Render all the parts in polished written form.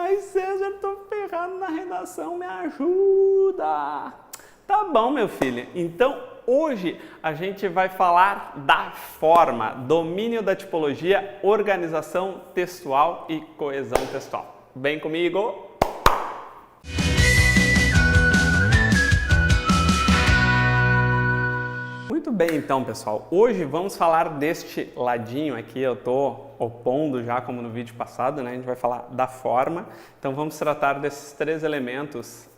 Ai, César, tô ferrado na redação, me ajuda! Tá bom, meu filho. Então, hoje a gente vai falar da forma, domínio da tipologia, organização textual e coesão textual. Vem comigo! Muito bem, então, pessoal. Hoje vamos falar deste ladinho aqui. Eu estou opondo já, como no vídeo passado, né? A gente vai falar da forma. Então, vamos tratar desses três elementos,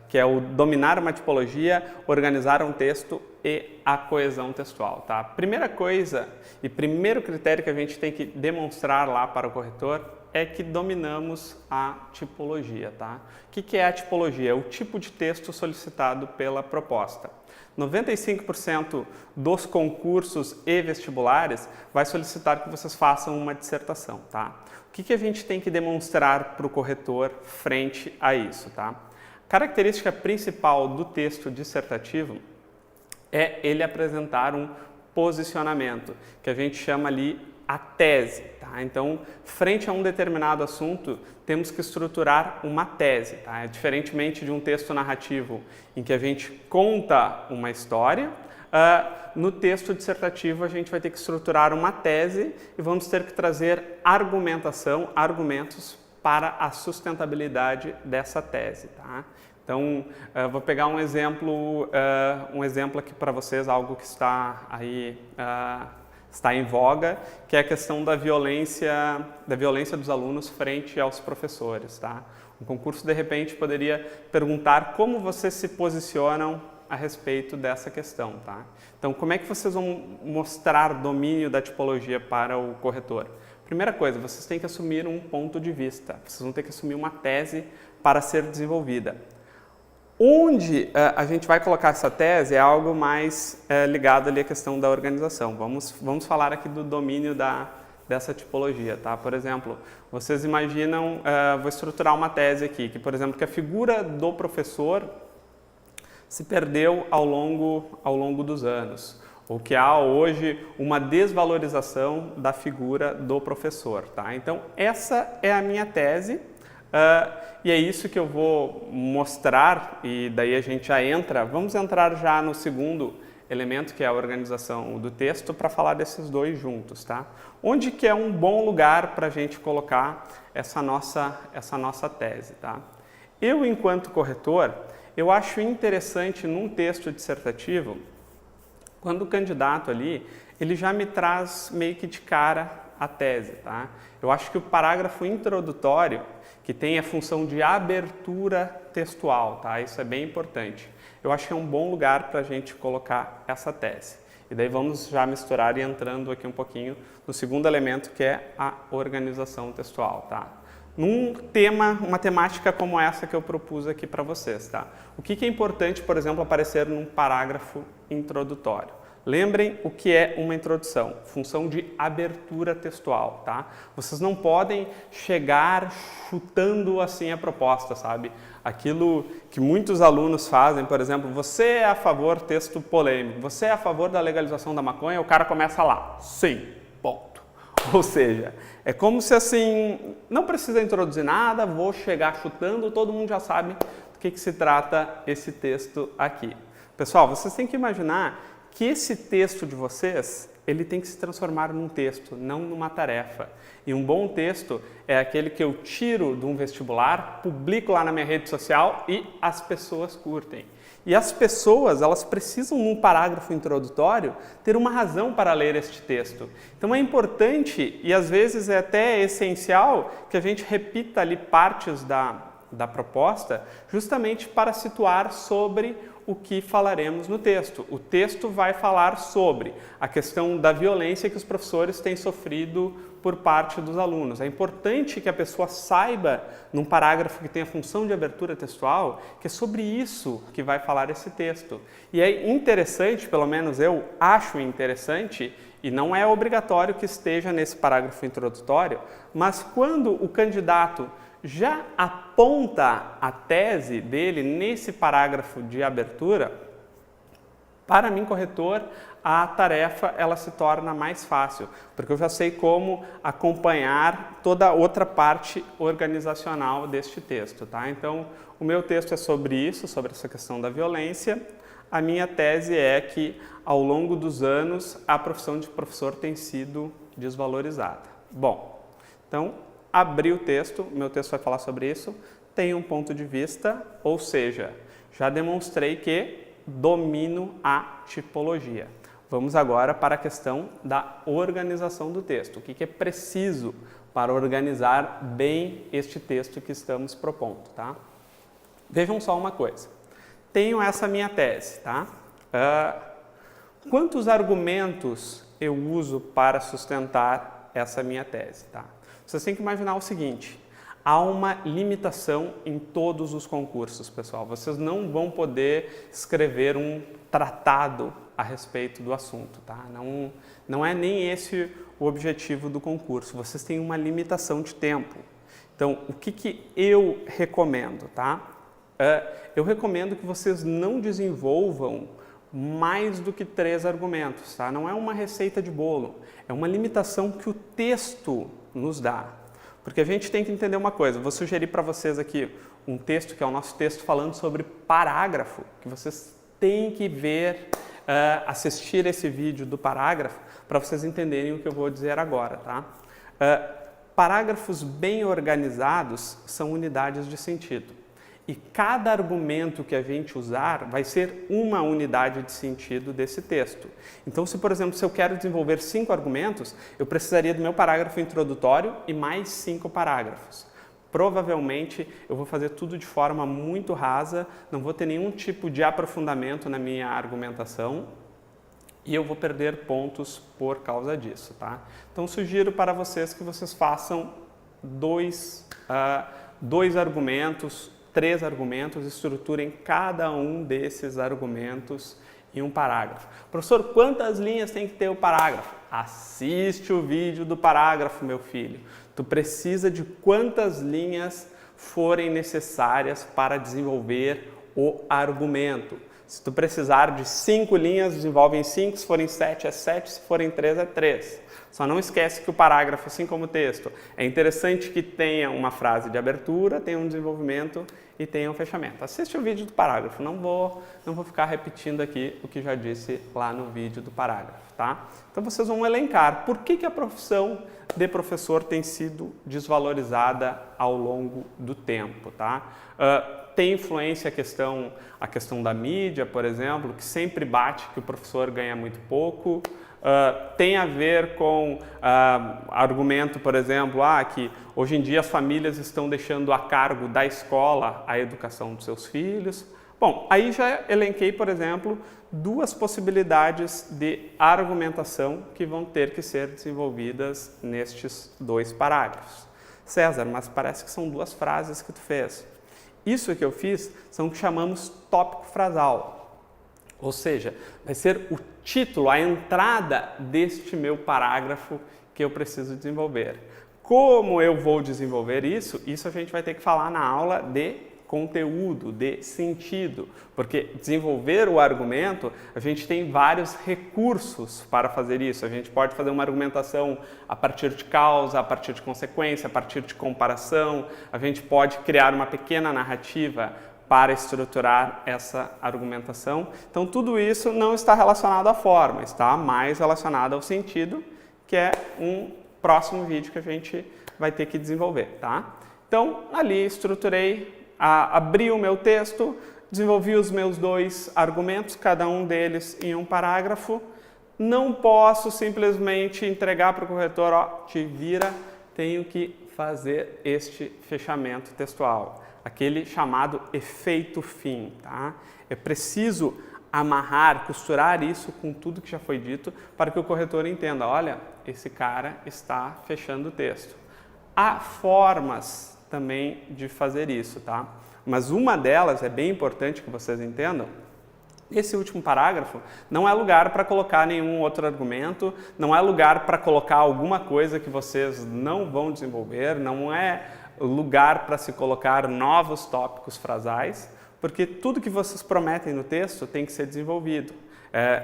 que é o dominar uma tipologia, organizar um texto e a coesão textual, tá? Primeira coisa e primeiro critério que a gente tem que demonstrar lá para o corretor é que dominamos a tipologia, tá? O que é a tipologia? É o tipo de texto solicitado pela proposta. 95% dos concursos e vestibulares vai solicitar que vocês façam uma dissertação, tá? O que a gente tem que demonstrar para o corretor frente a isso, tá? A característica principal do texto dissertativo é ele apresentar um posicionamento, que a gente chama ali a tese, tá? Então, frente a um determinado assunto, temos que estruturar uma tese, tá? Diferentemente de um texto narrativo em que a gente conta uma história, no texto dissertativo a gente vai ter que estruturar uma tese e vamos ter que trazer argumentos para a sustentabilidade dessa tese, tá? Então, vou pegar um exemplo aqui para vocês, algo que está aí está em voga, que é a questão da violência dos alunos frente aos professores, tá? Um concurso, de repente, poderia perguntar como vocês se posicionam a respeito dessa questão, tá? Então, como é que vocês vão mostrar domínio da tipologia para o corretor? Primeira coisa, vocês têm que assumir um ponto de vista, vocês vão ter que assumir uma tese para ser desenvolvida. Onde a gente vai colocar essa tese é algo mais ligado ali à questão da organização. Vamos falar aqui do domínio dessa tipologia, tá? Por exemplo, vocês imaginam, vou estruturar uma tese aqui, que, por exemplo, que a figura do professor se perdeu ao longo dos anos, ou que há hoje uma desvalorização da figura do professor, tá? Então, essa é a minha tese. E é isso que eu vou mostrar, e daí a gente já vamos entrar já no segundo elemento, que é a organização do texto, para falar desses dois juntos, tá? Onde que é um bom lugar para a gente colocar essa nossa tese, tá? Eu, enquanto corretor, eu acho interessante num texto dissertativo, quando o candidato ali, ele já me traz meio que de cara a tese, tá? Eu acho que o parágrafo introdutório, que tem a função de abertura textual, tá? Isso é bem importante. Eu acho que é um bom lugar para a gente colocar essa tese. E daí vamos já misturar e entrando aqui um pouquinho no segundo elemento, que é a organização textual, tá? Uma temática como essa que eu propus aqui para vocês, tá? O que é importante, por exemplo, aparecer num parágrafo introdutório? Lembrem o que é uma introdução, função de abertura textual, tá? Vocês não podem chegar chutando assim a proposta, sabe? Aquilo que muitos alunos fazem, por exemplo, você é a favor, texto polêmico, você é a favor da legalização da maconha, o cara começa lá, sim, ponto. Ou seja, é como se assim, não precisa introduzir nada, vou chegar chutando, todo mundo já sabe do que se trata esse texto aqui. Pessoal, vocês têm que imaginar que esse texto de vocês, ele tem que se transformar num texto, não numa tarefa. E um bom texto é aquele que eu tiro de um vestibular, publico lá na minha rede social e as pessoas curtem. E as pessoas, elas precisam, num parágrafo introdutório, ter uma razão para ler este texto. Então é importante, e às vezes é até essencial, que a gente repita ali partes da proposta, justamente para situar sobre o que falaremos no texto. O texto vai falar sobre a questão da violência que os professores têm sofrido por parte dos alunos. É importante que a pessoa saiba, num parágrafo que tem a função de abertura textual, que é sobre isso que vai falar esse texto. E é interessante, pelo menos eu acho interessante, e não é obrigatório que esteja nesse parágrafo introdutório, mas quando o candidato já aponta a tese dele nesse parágrafo de abertura, Para mim, corretor, a tarefa ela se torna mais fácil, porque eu já sei como acompanhar toda a outra parte organizacional deste texto, tá? Então, o meu texto é sobre isso, sobre essa questão da violência. A minha tese é que, ao longo dos anos, a profissão de professor tem sido desvalorizada. Bom, então, abri o texto, meu texto vai falar sobre isso, tem um ponto de vista, ou seja, já demonstrei que domino a tipologia. Vamos agora para a questão da organização do texto. O que é preciso para organizar bem este texto que estamos propondo, tá? Vejam só uma coisa. Tenho essa minha tese, tá? Quantos argumentos eu uso para sustentar essa minha tese, tá? Vocês têm que imaginar o seguinte: há uma limitação em todos os concursos, pessoal. Vocês não vão poder escrever um tratado a respeito do assunto, tá? Não é nem esse o objetivo do concurso. Vocês têm uma limitação de tempo. Então, o que eu recomendo, tá? Eu recomendo que vocês não desenvolvam mais do que 3 argumentos, tá? Não é uma receita de bolo, é uma limitação que o texto nos dá. Porque a gente tem que entender uma coisa, vou sugerir para vocês aqui um texto que é o nosso texto falando sobre parágrafo, que vocês têm que ver, assistir esse vídeo do parágrafo para vocês entenderem o que eu vou dizer agora, tá? Parágrafos bem organizados são unidades de sentido. E cada argumento que a gente usar vai ser uma unidade de sentido desse texto. Então, por exemplo, se eu quero desenvolver 5 argumentos, eu precisaria do meu parágrafo introdutório e mais 5 parágrafos. Provavelmente, eu vou fazer tudo de forma muito rasa, não vou ter nenhum tipo de aprofundamento na minha argumentação e eu vou perder pontos por causa disso, tá? Então, sugiro para vocês que vocês façam 2 argumentos, 3 argumentos, estruturem cada um desses argumentos em um parágrafo. Professor, quantas linhas tem que ter o parágrafo? Assiste o vídeo do parágrafo, meu filho. Tu precisa de quantas linhas forem necessárias para desenvolver o argumento. Se tu precisar de 5 linhas, desenvolve em 5, se forem 7 é 7, se forem 3 é 3. Só não esquece que o parágrafo, assim como o texto, é interessante que tenha uma frase de abertura, tenha um desenvolvimento e tenha um fechamento. Assiste o vídeo do parágrafo, não vou ficar repetindo aqui o que já disse lá no vídeo do parágrafo, tá? Então vocês vão elencar por que a profissão de professor tem sido desvalorizada ao longo do tempo, tá? Tem influência a questão da mídia, por exemplo, que sempre bate que o professor ganha muito pouco. Tem a ver com argumento, por exemplo, que hoje em dia as famílias estão deixando a cargo da escola a educação dos seus filhos. Bom, aí já elenquei, por exemplo, 2 possibilidades de argumentação que vão ter que ser desenvolvidas nestes 2 parágrafos. César, mas parece que são 2 frases que tu fez. Isso que eu fiz são o que chamamos tópico frasal. Ou seja, vai ser o título, a entrada deste meu parágrafo que eu preciso desenvolver. Como eu vou desenvolver isso? Isso a gente vai ter que falar na aula de conteúdo, de sentido, porque desenvolver o argumento, a gente tem vários recursos para fazer isso. A gente pode fazer uma argumentação a partir de causa, a partir de consequência, a partir de comparação, a gente pode criar uma pequena narrativa para estruturar essa argumentação. Então, tudo isso não está relacionado à forma, está mais relacionado ao sentido, que é um próximo vídeo que a gente vai ter que desenvolver, tá? Então, ali estruturei, abri o meu texto, desenvolvi os meus 2 argumentos, cada um deles em um parágrafo. Não posso simplesmente entregar para o corretor, te vira, tenho que fazer este fechamento textual. Aquele chamado efeito fim, tá? É preciso amarrar, costurar isso com tudo que já foi dito para que o corretor entenda, olha, esse cara está fechando o texto. Há formas também de fazer isso, tá? Mas uma delas é bem importante que vocês entendam. Esse último parágrafo não é lugar para colocar nenhum outro argumento, não é lugar para colocar alguma coisa que vocês não vão desenvolver, não é lugar para se colocar novos tópicos frasais, porque tudo que vocês prometem no texto tem que ser desenvolvido.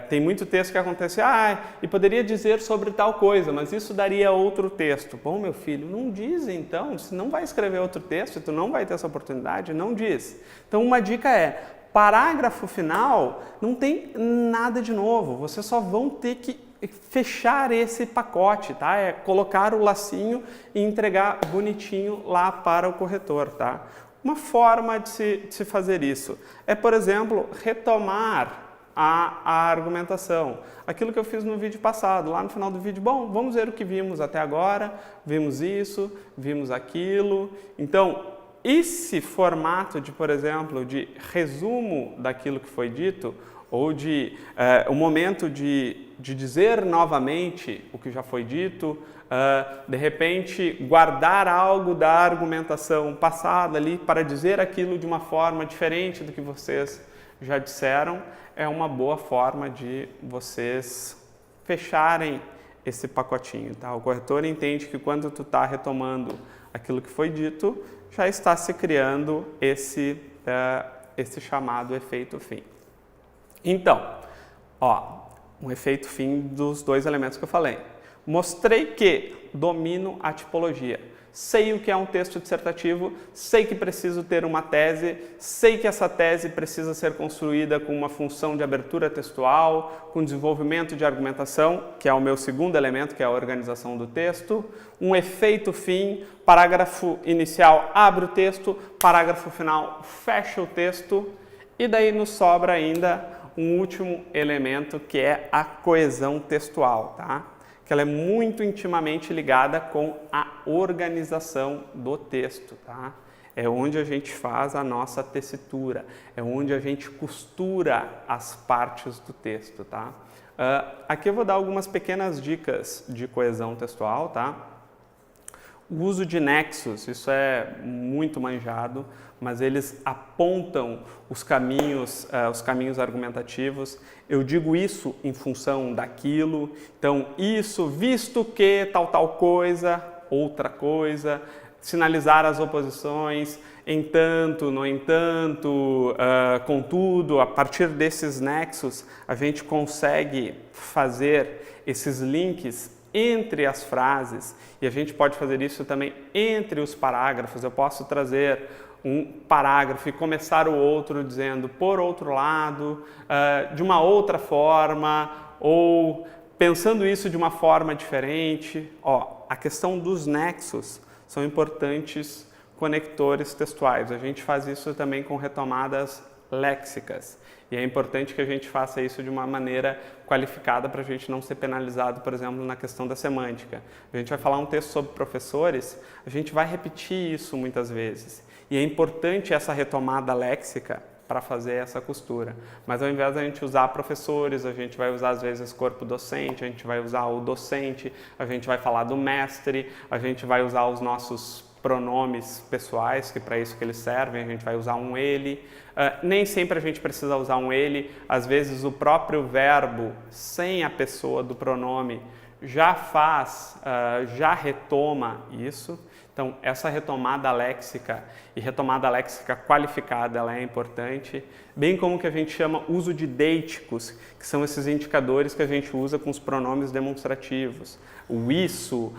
Tem muito texto que acontece, e poderia dizer sobre tal coisa, mas isso daria outro texto. Bom, meu filho, não diz então, se não vai escrever outro texto, tu não vai ter essa oportunidade, não diz. Então uma dica é, parágrafo final não tem nada de novo, vocês só vão ter que fechar esse pacote, tá? É colocar o lacinho e entregar bonitinho lá para o corretor, tá? Uma forma de se fazer isso é, por exemplo, retomar a argumentação. Aquilo que eu fiz no vídeo passado, lá no final do vídeo, bom, vamos ver o que vimos até agora, vimos isso, vimos aquilo. Então, esse formato de, por exemplo, de resumo daquilo que foi dito, ou de o momento de dizer novamente o que já foi dito, de repente guardar algo da argumentação passada ali para dizer aquilo de uma forma diferente do que vocês já disseram, é uma boa forma de vocês fecharem esse pacotinho, tá? O corretor entende que quando tu está retomando aquilo que foi dito, já está se criando esse chamado efeito fim. Então, um efeito fim dos dois elementos que eu falei. Mostrei que domino a tipologia. Sei o que é um texto dissertativo, sei que preciso ter uma tese, sei que essa tese precisa ser construída com uma função de abertura textual, com desenvolvimento de argumentação, que é o meu segundo elemento, que é a organização do texto, um efeito fim, parágrafo inicial abre o texto, parágrafo final fecha o texto, e daí nos sobra ainda um último elemento que é a coesão textual, tá? Que ela é muito intimamente ligada com a organização do texto, tá? É onde a gente faz a nossa tessitura, é onde a gente costura as partes do texto, tá? Aqui eu vou dar algumas pequenas dicas de coesão textual, tá? O uso de nexos, isso é muito manjado, mas eles apontam os caminhos argumentativos. Eu digo isso em função daquilo, então isso, visto que tal coisa, outra coisa, sinalizar as oposições, entanto, no entanto, contudo, a partir desses nexos, a gente consegue fazer esses links entre as frases, e a gente pode fazer isso também entre os parágrafos. Eu posso trazer um parágrafo e começar o outro dizendo, por outro lado, de uma outra forma, ou pensando isso de uma forma diferente. A questão dos nexos são importantes conectores textuais. A gente faz isso também com retomadas léxicas. E é importante que a gente faça isso de uma maneira qualificada para a gente não ser penalizado, por exemplo, na questão da semântica. A gente vai falar um texto sobre professores, a gente vai repetir isso muitas vezes. E é importante essa retomada léxica para fazer essa costura. Mas ao invés de a gente usar professores, a gente vai usar às vezes corpo docente, a gente vai usar o docente, a gente vai falar do mestre, a gente vai usar os nossos pronomes pessoais, que para isso que eles servem, a gente vai usar um ele. Nem sempre a gente precisa usar um ele, às vezes o próprio verbo sem a pessoa do pronome já já retoma isso. Então, essa retomada léxica e retomada léxica qualificada, ela é importante, bem como que a gente chama uso de deíticos, que são esses indicadores que a gente usa com os pronomes demonstrativos. O isso,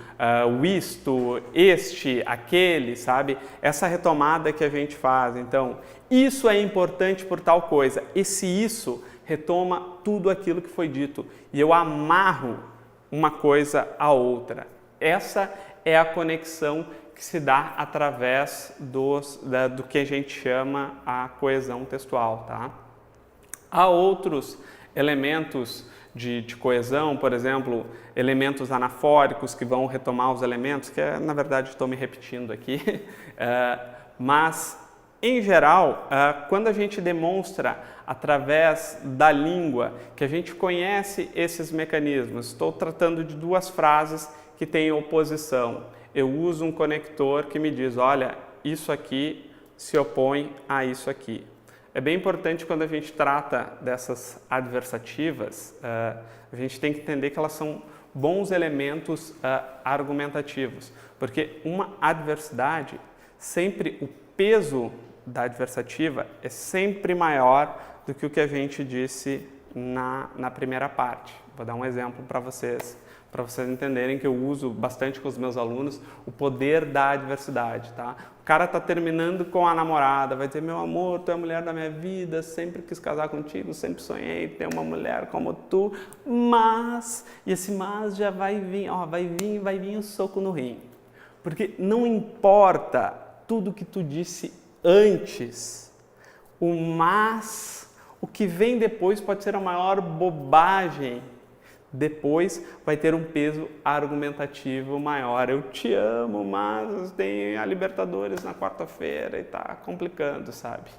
o isto, este, aquele, sabe? Essa retomada que a gente faz. Então, isso é importante por tal coisa. Esse isso retoma tudo aquilo que foi dito. E eu amarro uma coisa à outra. Essa é a conexão que se dá através do que a gente chama a coesão textual, tá? Há outros elementos de coesão, por exemplo, elementos anafóricos que vão retomar os elementos, que na verdade estou me repetindo aqui, mas em geral, quando a gente demonstra através da língua que a gente conhece esses mecanismos, estou tratando de duas frases que têm oposição. Eu uso um conector que me diz, olha, isso aqui se opõe a isso aqui. É bem importante quando a gente trata dessas adversativas, a gente tem que entender que elas são bons elementos argumentativos, porque uma adversidade, sempre o peso da adversativa é sempre maior do que o que a gente disse na primeira parte. Vou dar um exemplo para vocês entenderem que eu uso bastante com os meus alunos o poder da adversidade, tá? O cara tá terminando com a namorada, vai dizer, meu amor, tu é a mulher da minha vida, sempre quis casar contigo, sempre sonhei ter uma mulher como tu, mas, e esse mas já vai vir, ó, vai vir um soco no rim. Porque não importa tudo que tu disse antes, o que vem depois pode ser a maior bobagem. Depois vai ter um peso argumentativo maior. Eu te amo, mas tem a Libertadores na quarta-feira e tá complicando, sabe?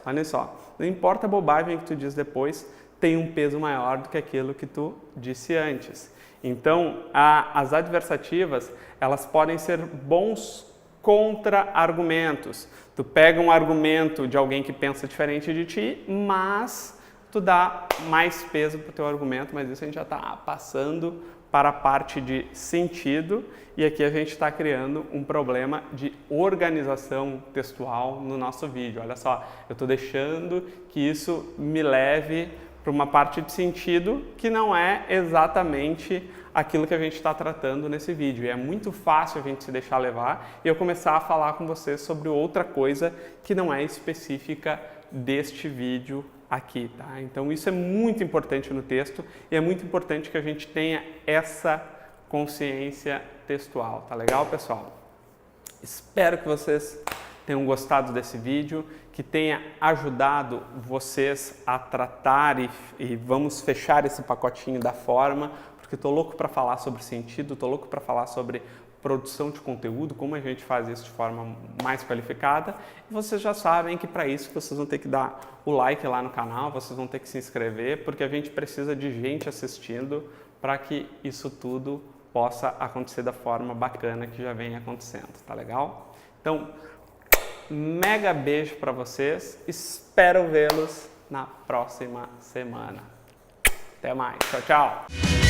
Olha só, não importa a bobagem que tu diz depois, tem um peso maior do que aquilo que tu disse antes. Então, as adversativas, elas podem ser bons contra-argumentos. Tu pega um argumento de alguém que pensa diferente de ti, mas tu dá mais peso para o teu argumento, mas isso a gente já está passando para a parte de sentido e aqui a gente está criando um problema de organização textual no nosso vídeo. Olha só, eu estou deixando que isso me leve para uma parte de sentido que não é exatamente aquilo que a gente está tratando nesse vídeo. E é muito fácil a gente se deixar levar e eu começar a falar com vocês sobre outra coisa que não é específica deste vídeo aqui, tá? Então isso é muito importante no texto e é muito importante que a gente tenha essa consciência textual, tá legal, pessoal? Espero que vocês tenham gostado desse vídeo, que tenha ajudado vocês a tratar e vamos fechar esse pacotinho da forma, porque tô louco para falar sobre sentido, tô louco para falar sobre produção de conteúdo, como a gente faz isso de forma mais qualificada. E vocês já sabem que para isso vocês vão ter que dar o like lá no canal, vocês vão ter que se inscrever, porque a gente precisa de gente assistindo para que isso tudo possa acontecer da forma bacana que já vem acontecendo, tá legal? Então, mega beijo para vocês, espero vê-los na próxima semana. Até mais, tchau, tchau!